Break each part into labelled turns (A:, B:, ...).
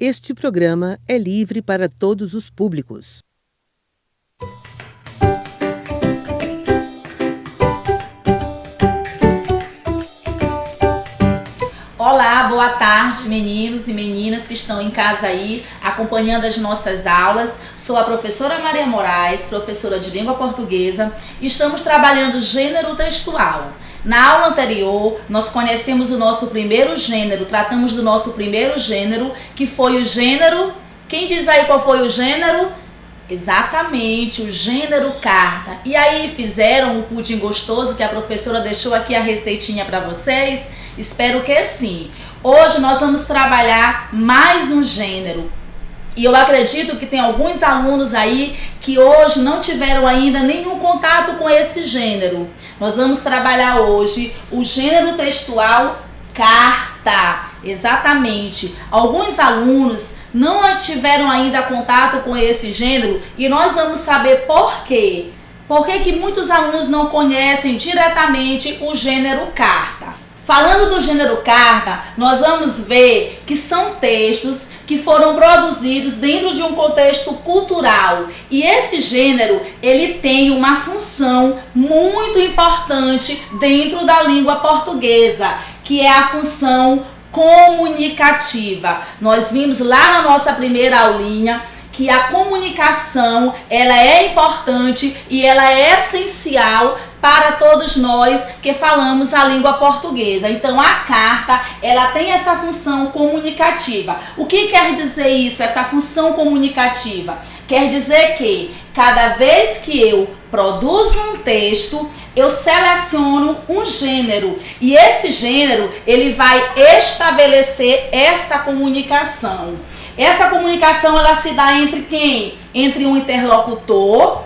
A: Este programa é livre para todos os públicos.
B: Olá, boa tarde, meninos e meninas que estão em casa aí, acompanhando as nossas aulas. Sou a professora Maria Moraes, professora de língua portuguesa, e estamos trabalhando gênero textual. Na aula anterior, nós conhecemos o nosso primeiro gênero, tratamos do nosso primeiro gênero, que foi o gênero... Quem diz aí qual foi o gênero? Exatamente, o gênero carta. E aí, fizeram o pudim gostoso que a professora deixou aqui a receitinha para vocês? Espero que sim. Hoje nós vamos trabalhar mais um gênero. E eu acredito que tem alguns alunos aí que hoje não tiveram ainda nenhum contato com esse gênero. Nós vamos trabalhar hoje o gênero textual carta. Exatamente. Alguns alunos não tiveram ainda contato com esse gênero e nós vamos saber por quê. Por que muitos alunos não conhecem diretamente o gênero carta? Falando do gênero carta, nós vamos ver que são textos que foram produzidos dentro de um contexto cultural. E esse gênero, ele tem uma função muito importante dentro da língua portuguesa, que é a função comunicativa. Nós vimos lá na nossa primeira aulinha que a comunicação, ela é importante e ela é essencial para todos nós que falamos a língua portuguesa. Então, a carta, ela tem essa função comunicativa. O que quer dizer isso, essa função comunicativa? Quer dizer que cada vez que eu produzo um texto, eu seleciono um gênero. E esse gênero, ele vai estabelecer essa comunicação. Essa comunicação, ela se dá entre quem? Entre um interlocutor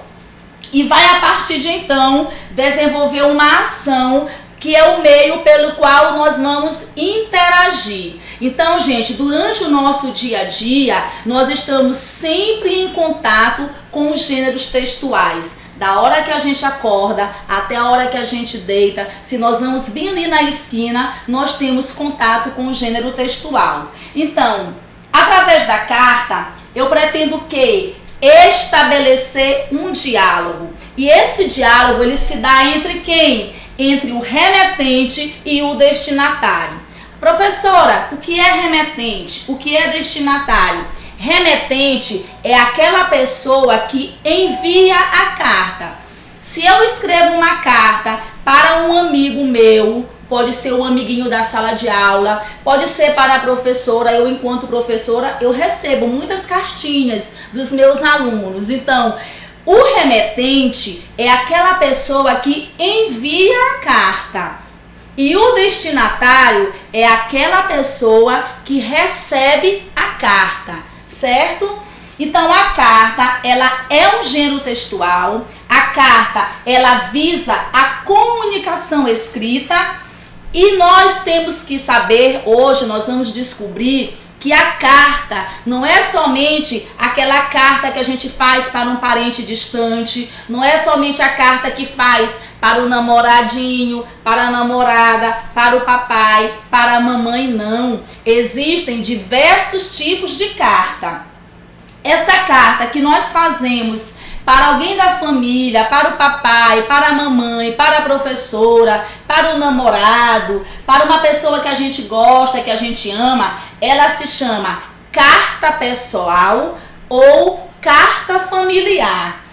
B: e vai, a partir de então, desenvolver uma ação que é o meio pelo qual nós vamos interagir. Então, gente, durante o nosso dia a dia, nós estamos sempre em contato com os gêneros textuais. Da hora que a gente acorda até a hora que a gente deita, se nós vamos bem ali na esquina, nós temos contato com o gênero textual. Então, através da carta, eu pretendo que estabelecer um diálogo. E esse diálogo, ele se dá entre quem? Entre o remetente e o destinatário. Professora, o que é remetente? O que é destinatário? Remetente é aquela pessoa que envia a carta. Se eu escrevo uma carta para um amigo meu, pode ser um amiguinho da sala de aula, pode ser para a professora. Eu, enquanto professora, eu recebo muitas cartinhas dos meus alunos. Então, o remetente é aquela pessoa que envia a carta. E o destinatário é aquela pessoa que recebe a carta, certo? Então, a carta, ela é um gênero textual. A carta, ela visa a comunicação escrita. E nós temos que saber, hoje nós vamos descobrir que a carta não é somente aquela carta que a gente faz para um parente distante, não é somente a carta que faz para o namoradinho, para a namorada, para o papai, para a mamãe, não. Existem diversos tipos de carta. Essa carta que nós fazemos para alguém da família, para o papai, para a mamãe, para a professora, para o namorado, para uma pessoa que a gente gosta, que a gente ama, ela se chama carta pessoal ou carta familiar.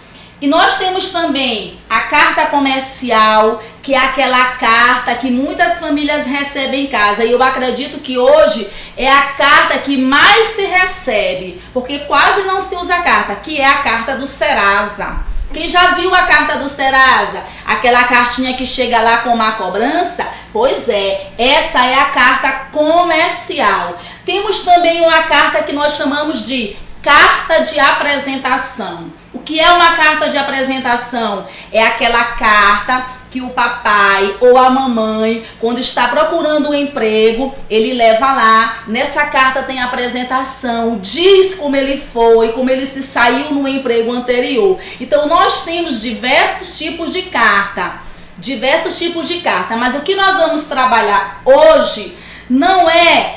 B: E nós temos também a carta comercial, que é aquela carta que muitas famílias recebem em casa. E eu acredito que hoje é a carta que mais se recebe, porque quase não se usa a carta, que é a carta do Serasa. Quem já viu a carta do Serasa? Aquela cartinha que chega lá com uma cobrança? Pois é, essa é a carta comercial. Temos também uma carta que nós chamamos de carta de apresentação. O que é uma carta de apresentação? É aquela carta que o papai ou a mamãe, quando está procurando um emprego, ele leva lá. Nessa carta tem a apresentação, diz como ele foi, como ele se saiu no emprego anterior. Então, nós temos diversos tipos de carta. Mas o que nós vamos trabalhar hoje não é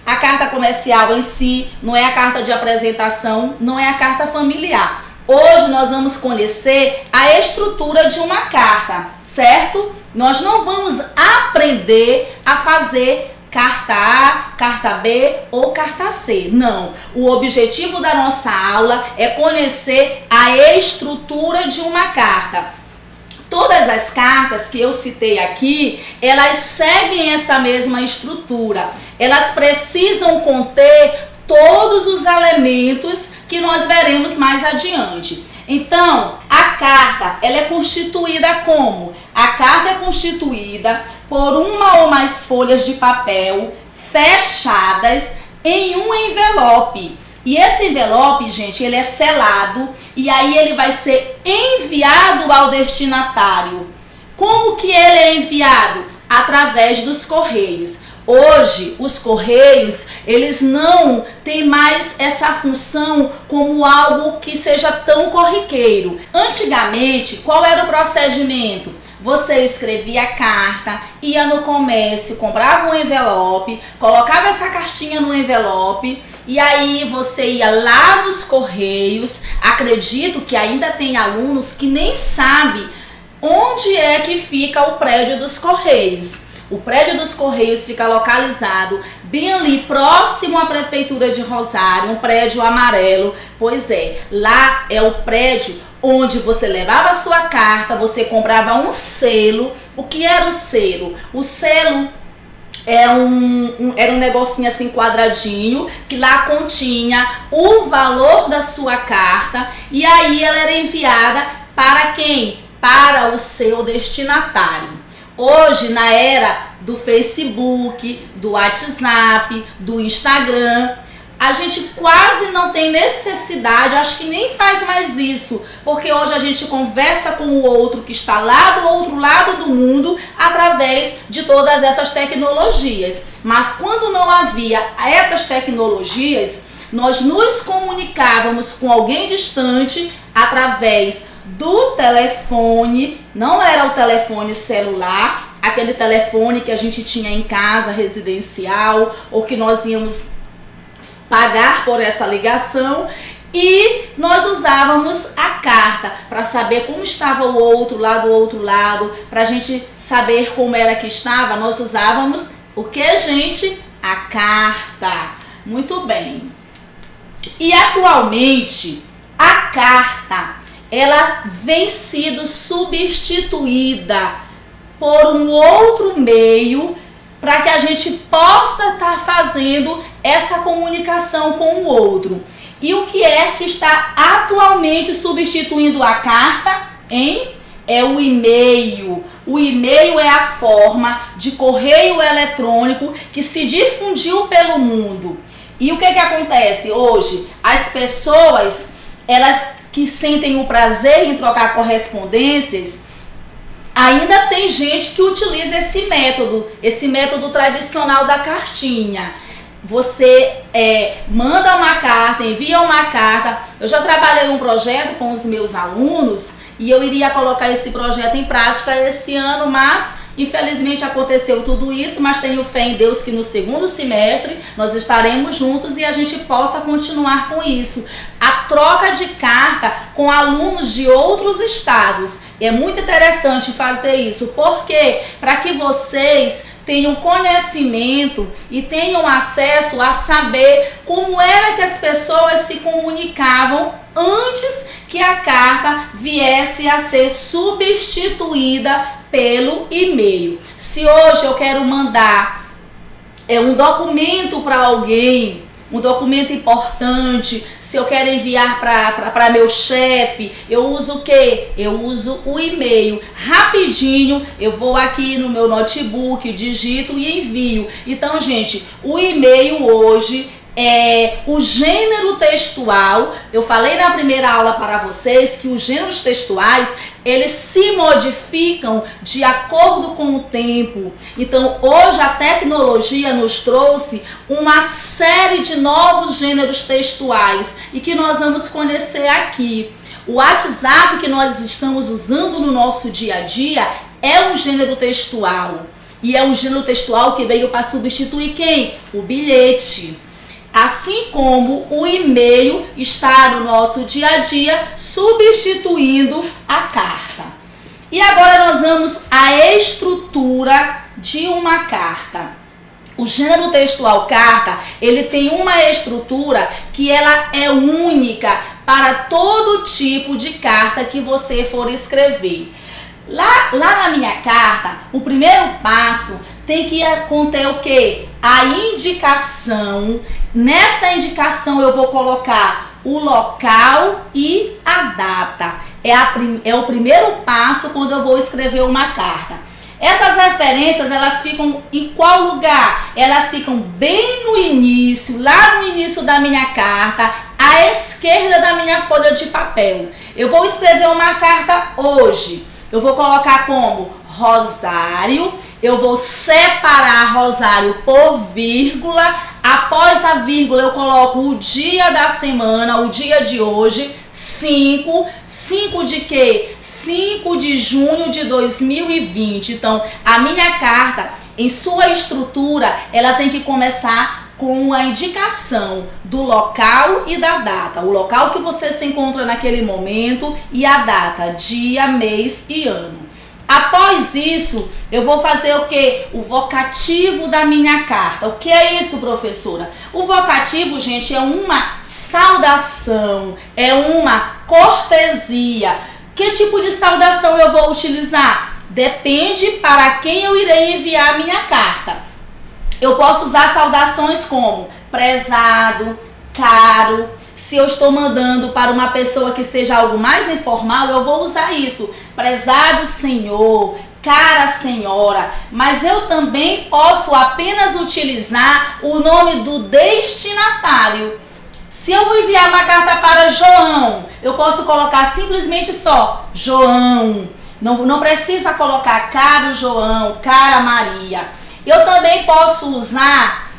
B: a carta comercial em si, não é a carta de apresentação, não é a carta familiar. Hoje nós vamos conhecer a estrutura de uma carta, certo? Nós não vamos aprender a fazer carta A, carta B ou carta C. Não. O objetivo da nossa aula é conhecer a estrutura de uma carta. Todas as cartas que eu citei aqui, elas seguem essa mesma estrutura. Elas precisam conter todos os elementos que nós veremos mais adiante. Então, a carta, ela é constituída como? A carta é constituída por uma ou mais folhas de papel fechadas em um envelope. E esse envelope, gente, ele é selado e aí ele vai ser enviado ao destinatário. Como que ele é enviado? Através dos correios. Hoje, os correios, eles não têm mais essa função como algo que seja tão corriqueiro. Antigamente, qual era o procedimento? Você escrevia a carta, ia no comércio, comprava um envelope, colocava essa cartinha no envelope e aí você ia lá nos correios. Acredito que ainda tem alunos que nem sabem onde é que fica o prédio dos correios. O prédio dos Correios fica localizado bem ali, próximo à Prefeitura de Rosário, um prédio amarelo. Pois é, lá é o prédio onde você levava a sua carta, você comprava um selo. O que era o selo? O selo era um negocinho assim quadradinho, que lá continha o valor da sua carta e aí ela era enviada para quem? Para o seu destinatário. Hoje, na era do Facebook, do WhatsApp, do Instagram, a gente quase não tem necessidade, acho que nem faz mais isso, porque hoje a gente conversa com o outro que está lá do outro lado do mundo através de todas essas tecnologias. Mas quando não havia essas tecnologias, nós nos comunicávamos com alguém distante através do telefone. Não era o telefone celular, aquele telefone que a gente tinha em casa, residencial, ou que nós íamos pagar por essa ligação, e nós usávamos a carta para saber como estava o outro lá do outro lado, para a gente saber como era que estava. Nós usávamos o que, gente? A carta. Muito bem. E atualmente a carta, ela vem sido substituída por um outro meio para que a gente possa estar fazendo essa comunicação com o outro. E o que é que está atualmente substituindo a carta, hein? É o e-mail. O e-mail é a forma de correio eletrônico que se difundiu pelo mundo. E o que acontece hoje? As pessoas, elas que sentem o prazer em trocar correspondências, ainda tem gente que utiliza esse método tradicional da cartinha. Você manda uma carta, envia uma carta. Eu já trabalhei um projeto com os meus alunos e eu iria colocar esse projeto em prática esse ano, mas infelizmente aconteceu tudo isso, mas tenho fé em Deus que no segundo semestre nós estaremos juntos e a gente possa continuar com isso. A troca de carta com alunos de outros estados. É muito interessante fazer isso, porque para que vocês tenham conhecimento e tenham acesso a saber como era que as pessoas se comunicavam antes que a carta viesse a ser substituída pelo e-mail. Se hoje eu quero mandar um documento para alguém, um documento importante, se eu quero enviar para meu chefe, eu uso o quê? Eu uso o e-mail. Rapidinho, eu vou aqui no meu notebook, digito e envio. Então, gente, o e-mail hoje é o gênero textual. Eu falei na primeira aula para vocês que os gêneros textuais, eles se modificam de acordo com o tempo. Então, hoje a tecnologia nos trouxe uma série de novos gêneros textuais e que nós vamos conhecer aqui. O WhatsApp que nós estamos usando no nosso dia a dia é um gênero textual. E é um gênero textual que veio para substituir quem? O bilhete. Assim como o e-mail está no nosso dia a dia, substituindo a carta. E agora nós vamos à estrutura de uma carta. O gênero textual carta, ele tem uma estrutura que ela é única para todo tipo de carta que você for escrever. Lá na minha carta, o primeiro passo tem que conter o quê? A indicação. Nessa indicação eu vou colocar o local e a data. É o primeiro passo quando eu vou escrever uma carta. Essas referências, elas ficam em qual lugar? Elas ficam bem no início, lá no início da minha carta, à esquerda da minha folha de papel. Eu vou escrever uma carta hoje. Eu vou colocar como Rosário, eu vou separar Rosário por vírgula, após a vírgula eu coloco o dia da semana, o dia de hoje, 5 de quê? 5 de junho de 2020. Então, a minha carta, em sua estrutura, ela tem que começar com a indicação do local e da data. O local que você se encontra naquele momento e a data, dia, mês e ano. Após isso, eu vou fazer o quê? O vocativo da minha carta. O que é isso, professora? O vocativo, gente, é uma saudação, é uma cortesia. Que tipo de saudação eu vou utilizar? Depende para quem eu irei enviar a minha carta. Eu posso usar saudações como prezado, caro. Se eu estou mandando para uma pessoa que seja algo mais informal, eu vou usar isso. Prezado senhor, cara senhora. Mas eu também posso apenas utilizar o nome do destinatário. Se eu vou enviar uma carta para João, eu posso colocar simplesmente só João. Não precisa colocar caro João, cara Maria. Eu também posso usar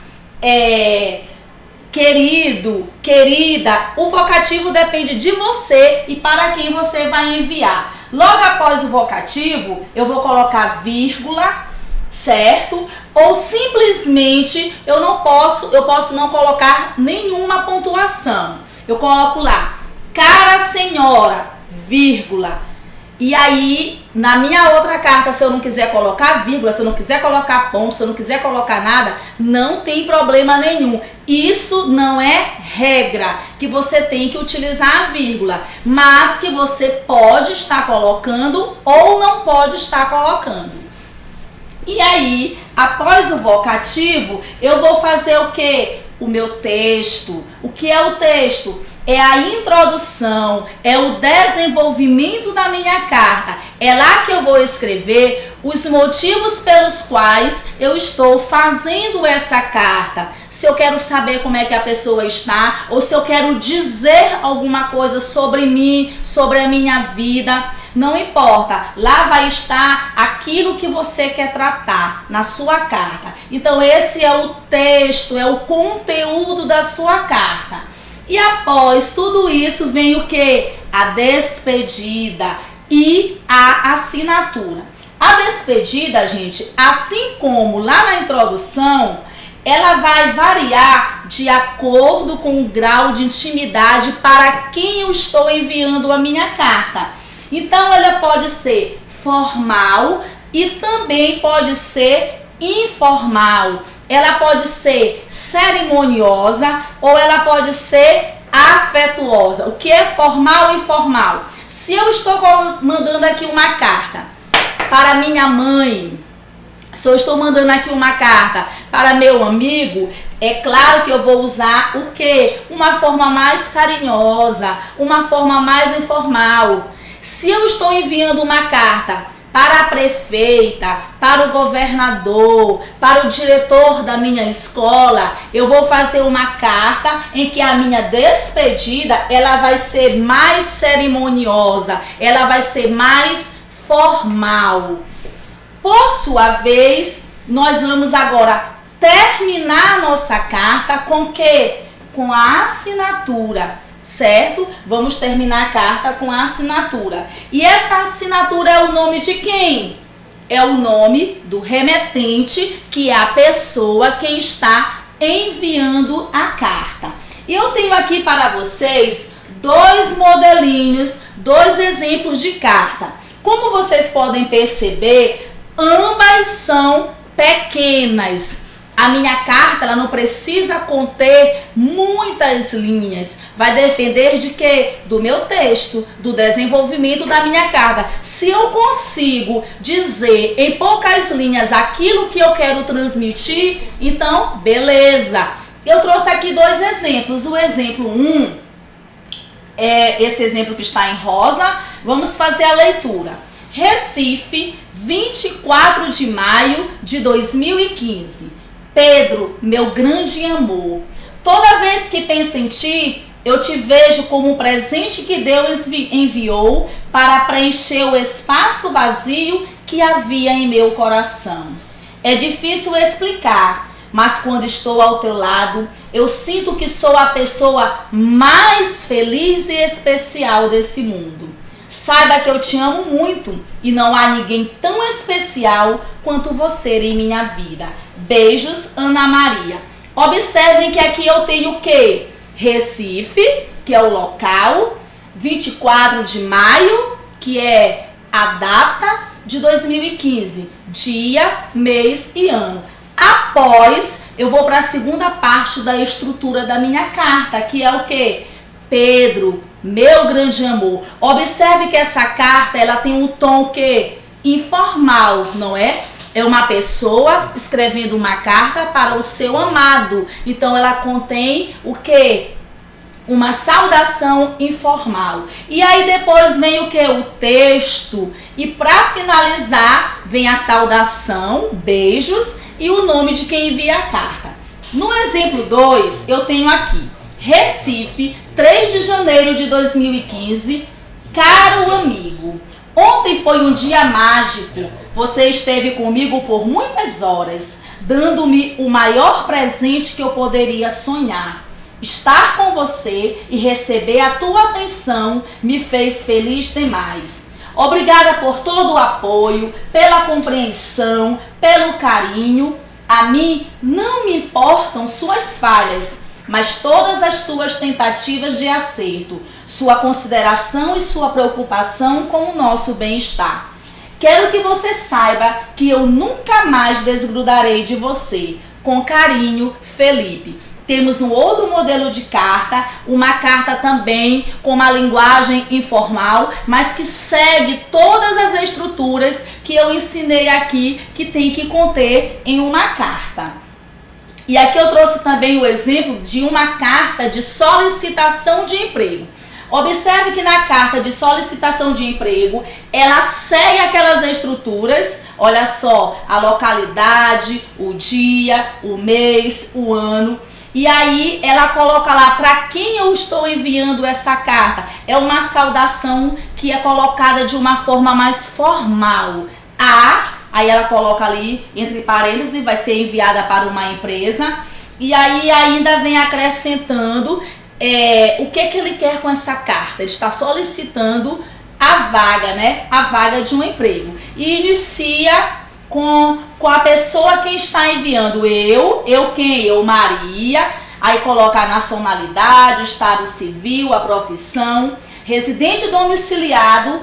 B: querido, querida. O vocativo depende de você e para quem você vai enviar. Logo após o vocativo, eu vou colocar vírgula, certo? Ou simplesmente eu posso não colocar nenhuma pontuação. Eu coloco lá, cara senhora, vírgula. E aí, na minha outra carta, se eu não quiser colocar vírgula, se eu não quiser colocar ponto, se eu não quiser colocar nada, não tem problema nenhum. Isso não é regra que você tem que utilizar a vírgula, mas que você pode estar colocando ou não pode estar colocando. E aí, após o vocativo, eu vou fazer o quê? O meu texto. O que é o texto? É a introdução, é o desenvolvimento da minha carta. É lá que eu vou escrever os motivos pelos quais eu estou fazendo essa carta. Se eu quero saber como é que a pessoa está, ou se eu quero dizer alguma coisa sobre mim, sobre a minha vida, não importa. Lá vai estar aquilo que você quer tratar na sua carta. Então esse é o texto, é o conteúdo da sua carta. E após tudo isso vem o que? A despedida e a assinatura. A despedida, gente, assim como lá na introdução, ela vai variar de acordo com o grau de intimidade para quem eu estou enviando a minha carta. Então ela pode ser formal e também pode ser informal. Ela pode ser cerimoniosa ou ela pode ser afetuosa. O que é formal e informal? Se eu estou mandando aqui uma carta para minha mãe, se eu estou mandando aqui uma carta para meu amigo, é claro que eu vou usar o quê? Uma forma mais carinhosa, uma forma mais informal. Se eu estou enviando uma carta para a prefeita, para o governador, para o diretor da minha escola, eu vou fazer uma carta em que a minha despedida, ela vai ser mais cerimoniosa, ela vai ser mais formal. Por sua vez, nós vamos agora terminar a nossa carta com o quê? Com a assinatura. Certo? Vamos terminar a carta com a assinatura. E essa assinatura é o nome de quem? é o nome do remetente, que é a pessoa quem está enviando a carta. E eu tenho aqui para vocês dois modelinhos, dois exemplos de carta. Como vocês podem perceber, ambas são pequenas. A minha carta, ela não precisa conter muitas linhas. Vai depender de quê? Do meu texto, do desenvolvimento da minha carta. Se eu consigo dizer em poucas linhas aquilo que eu quero transmitir, então, beleza. Eu trouxe aqui dois exemplos. O exemplo 1 é esse exemplo que está em rosa. Vamos fazer a leitura. Recife, 24 de maio de 2015. Pedro, meu grande amor, toda vez que penso em ti, eu te vejo como um presente que Deus enviou para preencher o espaço vazio que havia em meu coração. É difícil explicar, mas quando estou ao teu lado, eu sinto que sou a pessoa mais feliz e especial desse mundo. Saiba que eu te amo muito e não há ninguém tão especial quanto você em minha vida. Beijos, Ana Maria. Observem que aqui eu tenho o quê? Recife, que é o local, 24 de maio, que é a data de 2015, dia, mês e ano. Após, eu vou para a segunda parte da estrutura da minha carta, que é o quê? Pedro, meu grande amor. Observe que essa carta, ela tem um tom que informal, não é? É uma pessoa escrevendo uma carta para o seu amado. Então ela contém o quê? Uma saudação informal. E aí depois vem o quê? O texto. E para finalizar, vem a saudação, beijos e o nome de quem envia a carta. No exemplo 2, eu tenho aqui Recife, 3 de janeiro de 2015. Caro amigo, ontem foi um dia mágico. Você esteve comigo por muitas horas, dando-me o maior presente que eu poderia sonhar. Estar com você e receber a tua atenção me fez feliz demais. Obrigada por todo o apoio, pela compreensão, pelo carinho. A mim não me importam suas falhas, mas todas as suas tentativas de acerto, sua consideração e sua preocupação com o nosso bem-estar. Quero que você saiba que eu nunca mais desgrudarei de você. Com carinho, Felipe. Temos um outro modelo de carta, uma carta também com uma linguagem informal, mas que segue todas as estruturas que eu ensinei aqui, que tem que conter em uma carta. E aqui eu trouxe também o exemplo de uma carta de solicitação de emprego. Observe que na carta de solicitação de emprego, ela segue aquelas estruturas, olha só, a localidade, o dia, o mês, o ano. E aí ela coloca lá para quem eu estou enviando essa carta. É uma saudação que é colocada de uma forma mais formal. Aí ela coloca ali entre parênteses, vai ser enviada para uma empresa. E aí ainda vem acrescentando o que ele quer com essa carta. Ele está solicitando a vaga, né? A vaga de um emprego. E inicia com a pessoa quem está enviando. Eu, Maria. Aí coloca a nacionalidade, o estado civil, a profissão. Residente domiciliado,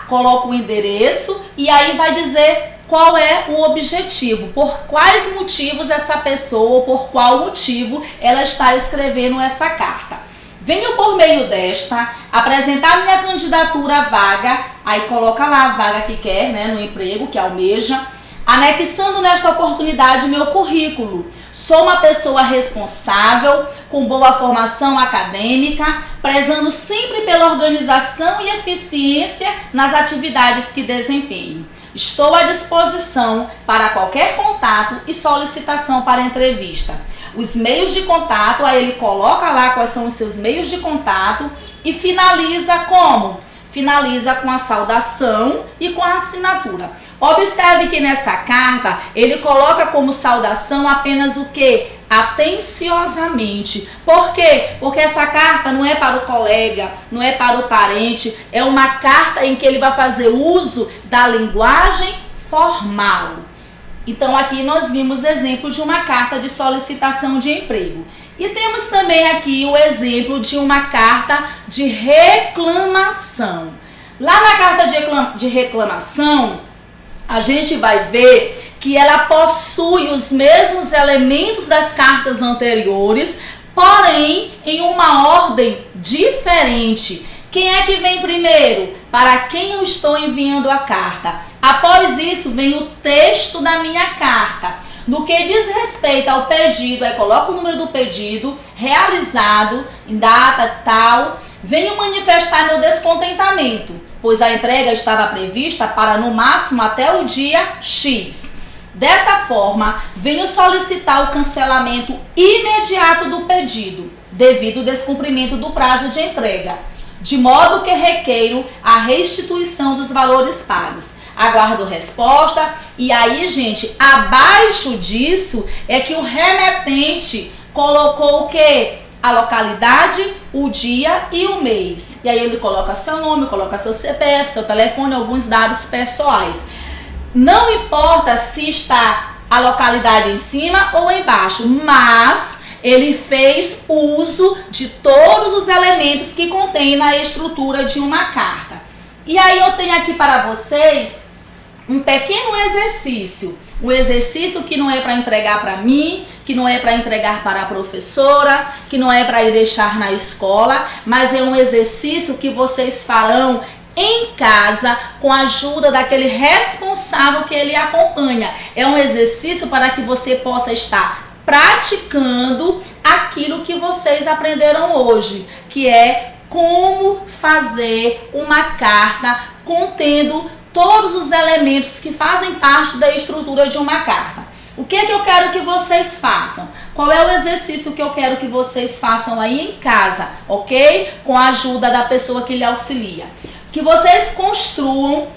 B: coloca o endereço e aí vai dizer qual é o objetivo, por quais motivos essa pessoa, ou por qual motivo ela está escrevendo essa carta. Venho por meio desta apresentar minha candidatura à vaga, aí coloca lá a vaga que quer, né, no emprego que almeja, anexando nesta oportunidade meu currículo. Sou uma pessoa responsável, com boa formação acadêmica, prezando sempre pela organização e eficiência nas atividades que desempenho. Estou à disposição para qualquer contato e solicitação para entrevista. Os meios de contato, aí ele coloca lá quais são os seus meios de contato e finaliza como? Finaliza com a saudação e com a assinatura. Observe que nessa carta ele coloca como saudação apenas o que? Atenciosamente. Por quê? Porque essa carta não é para o colega, não é para o parente, é uma carta em que ele vai fazer uso da linguagem formal. Então aqui nós vimos exemplo de uma carta de solicitação de emprego. E temos também aqui o exemplo de uma carta de reclamação. Lá na carta de reclamação, a gente vai ver que ela possui os mesmos elementos das cartas anteriores, porém em uma ordem diferente. Quem é que vem primeiro? Para quem eu estou enviando a carta. Após isso vem o texto da minha carta. No que diz respeito ao pedido, aí coloca o número do pedido, realizado, em data tal, venho manifestar meu descontentamento, pois a entrega estava prevista para no máximo até o dia X. Dessa forma, venho solicitar o cancelamento imediato do pedido, devido ao descumprimento do prazo de entrega, de modo que requeiro a restituição dos valores pagos. Aguardo resposta. E aí, gente, abaixo disso é que o remetente colocou o quê? A localidade, o dia e o mês. E aí ele coloca seu nome, coloca seu CPF, seu telefone, alguns dados pessoais. Não importa se está a localidade em cima ou embaixo, mas ele fez uso de todos os elementos que contém na estrutura de uma carta. E aí eu tenho aqui para vocês um pequeno exercício. Um exercício que não é para entregar para mim, que não é para entregar para a professora, que não é para ir deixar na escola, mas é um exercício que vocês farão em casa com a ajuda daquele responsável que ele acompanha. É um exercício para que você possa estar praticando aquilo que vocês aprenderam hoje, que é como fazer uma carta contendo todos os elementos que fazem parte da estrutura de uma carta. O que é que eu quero que vocês façam? Qual é o exercício que eu quero que vocês façam aí em casa, ok? Com a ajuda da pessoa que lhe auxilia. Que vocês construam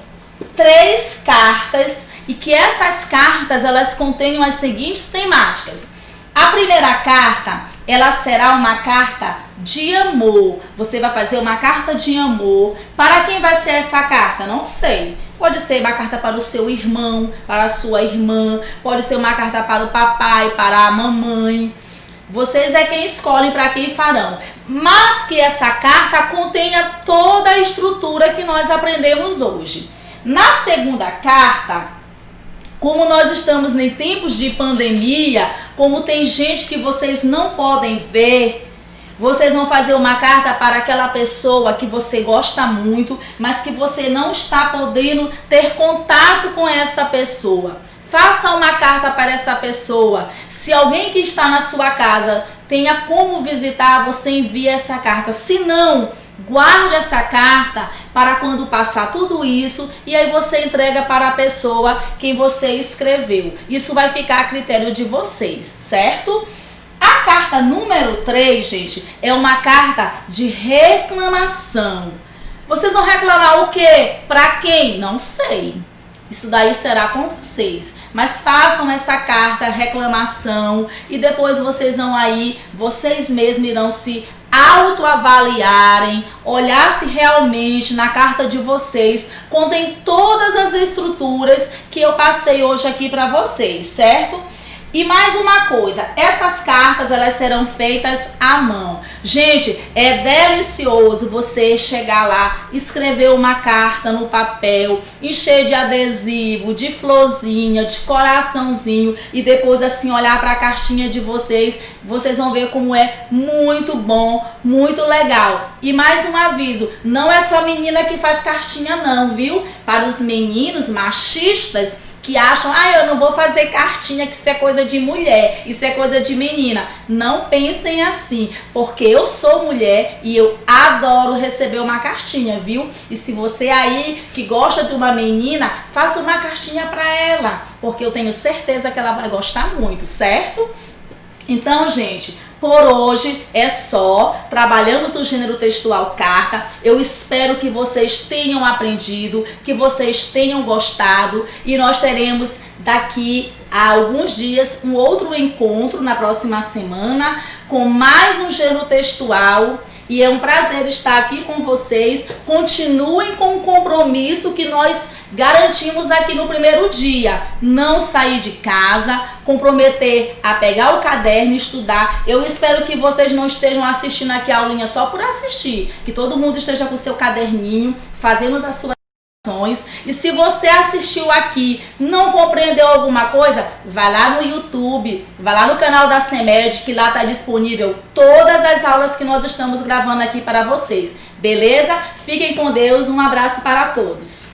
B: 3 cartas e que essas cartas elas contenham as seguintes temáticas. A primeira carta, ela será uma carta de amor. Você vai fazer uma carta de amor. Para quem vai ser essa carta? Não sei. Pode ser uma carta para o seu irmão, para a sua irmã. Pode ser uma carta para o papai, para a mamãe. Vocês é quem escolhem para quem farão. Mas que essa carta contenha toda a estrutura que nós aprendemos hoje. Na segunda carta, como nós estamos em tempos de pandemia, como tem gente que vocês não podem ver, vocês vão fazer uma carta para aquela pessoa que você gosta muito, mas que você não está podendo ter contato com essa pessoa. Faça uma carta para essa pessoa. Se alguém que está na sua casa tenha como visitar, você envia essa carta. Se não, guarde essa carta para quando passar tudo isso e aí você entrega para a pessoa quem você escreveu. Isso vai ficar a critério de vocês, certo? A carta número 3, gente, é uma carta de reclamação. Vocês vão reclamar o quê? Para quem? Não sei. Isso daí será com vocês. Mas façam essa carta, reclamação, e depois vocês vão aí, vocês mesmos irão se autoavaliarem, olhar se realmente na carta de vocês contém todas as estruturas que eu passei hoje aqui para vocês, certo? E mais uma coisa, essas cartas elas serão feitas à mão. Gente, é delicioso você chegar lá, escrever uma carta no papel, encher de adesivo, de florzinha, de coraçãozinho e depois assim olhar para a cartinha de vocês. Vocês vão ver como é muito bom, muito legal. E mais um aviso, não é só menina que faz cartinha não, viu? Para os meninos machistas que acham, eu não vou fazer cartinha, que isso é coisa de mulher, isso é coisa de menina. Não pensem assim, porque eu sou mulher e eu adoro receber uma cartinha, viu? E se você aí que gosta de uma menina, faça uma cartinha para ela, porque eu tenho certeza que ela vai gostar muito, certo? Então, gente, por hoje é só. Trabalhamos o gênero textual carta. Eu espero que vocês tenham aprendido, que vocês tenham gostado e nós teremos daqui a alguns dias um outro encontro na próxima semana com mais um gênero textual. E é um prazer estar aqui com vocês. Continuem com o compromisso que nós Garantimos aqui no primeiro dia, não sair de casa, comprometer a pegar o caderno e estudar. Eu espero que vocês não estejam assistindo aqui a aulinha só por assistir, que todo mundo esteja com seu caderninho, fazendo as suas ações. E se você assistiu aqui, não compreendeu alguma coisa, vai lá no YouTube, vai lá no canal da CEMED, que lá está disponível todas as aulas que nós estamos gravando aqui para vocês. Beleza? Fiquem com Deus, um abraço para todos.